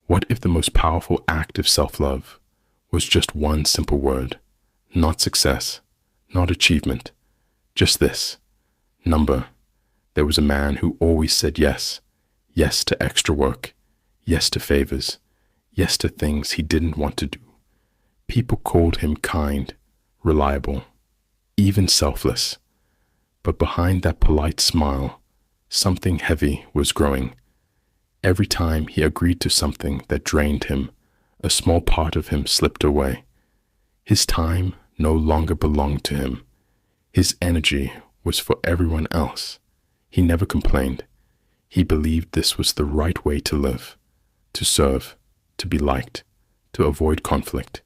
What if the most powerful act of self-love was just one simple word? Not success, not achievement, just this: number. There was a man who always said yes. Yes to extra work. Yes to favors. Yes to things he didn't want to do. People called him kind, reliable, even selfless. But behind that polite smile, something heavy was growing. Every time he agreed to something that drained him, a small part of him slipped away. His time no longer belonged to him. His energy was for everyone else. He never complained. He believed this was the right way to live, to serve, to be liked, to avoid conflict.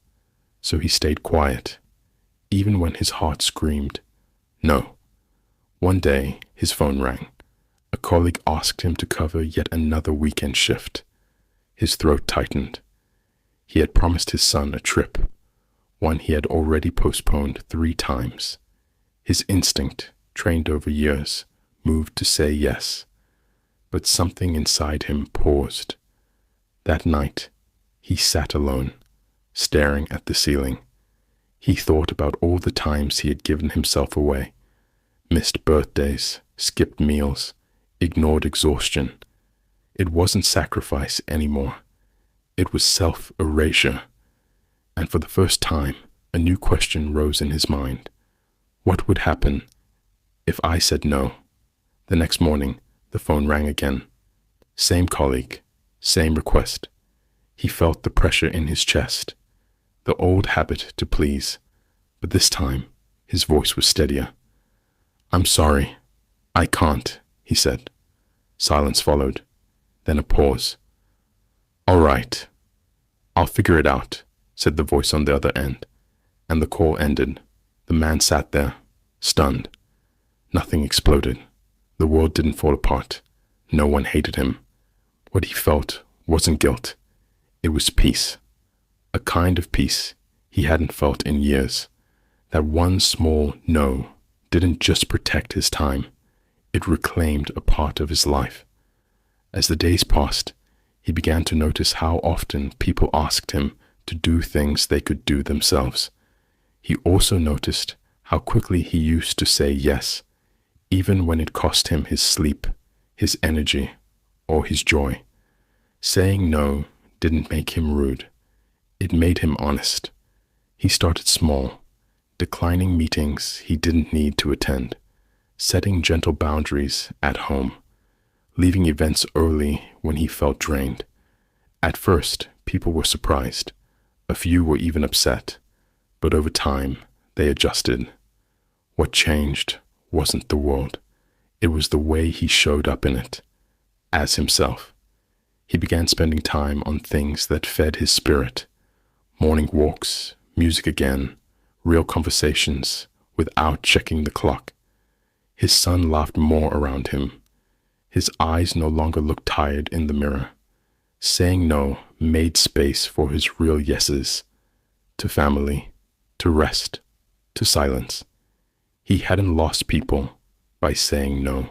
So he stayed quiet, even when his heart screamed, no. One day, his phone rang. A colleague asked him to cover yet another weekend shift. His throat tightened. He had promised his son a trip, one he had already postponed 3 times. His instinct, trained over years, moved to say yes. But something inside him paused. That night, he sat alone, staring at the ceiling. He thought about all the times he had given himself away, missed birthdays, skipped meals, ignored exhaustion. It wasn't sacrifice anymore. It was self-erasure. And for the first time, a new question rose in his mind. What would happen if I said no? The next morning, the phone rang again. Same colleague, same request. He felt the pressure in his chest, the old habit to please, but this time, his voice was steadier. I'm sorry, I can't, he said. Silence followed, then a pause. All right, I'll figure it out, said the voice on the other end, and the call ended. The man sat there, stunned. Nothing exploded. The world didn't fall apart. No one hated him. What he felt wasn't guilt. It was peace. A kind of peace he hadn't felt in years. That one small no didn't just protect his time. It reclaimed a part of his life. As the days passed, he began to notice how often people asked him to do things they could do themselves. He also noticed how quickly he used to say yes, even when it cost him his sleep, his energy, or his joy. Saying no didn't make him rude. It made him honest. He started small, declining meetings he didn't need to attend, setting gentle boundaries at home, leaving events early when he felt drained. At first, people were surprised. A few were even upset, but over time, they adjusted. What changed wasn't the world. It was the way he showed up in it, as himself. He began spending time on things that fed his spirit. Morning walks, music again, real conversations without checking the clock. His son laughed more around him. His eyes no longer looked tired in the mirror. Saying no made space for his real yeses, to family, to rest, to silence. He hadn't lost people by saying no.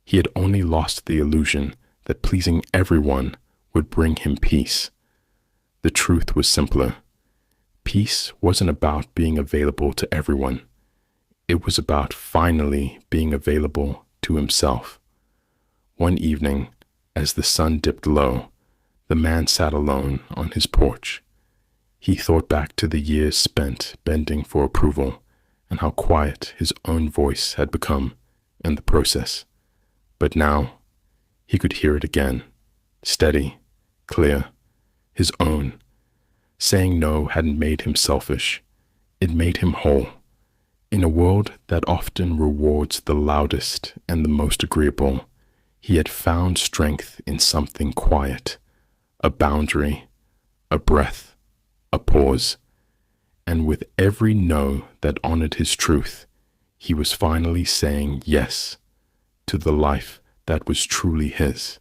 He had only lost the illusion that pleasing everyone would bring him peace. The truth was simpler. Peace wasn't about being available to everyone. It was about finally being available to himself. One evening, as the sun dipped low, the man sat alone on his porch. He thought back to the years spent bending for approval and how quiet his own voice had become in the process. But now, he could hear it again, steady, clear, his own. Saying no hadn't made him selfish. It made him whole. In a world that often rewards the loudest and the most agreeable, he had found strength in something quiet, a boundary, a breath, a pause. And with every no that honored his truth, he was finally saying yes to the life that was truly his.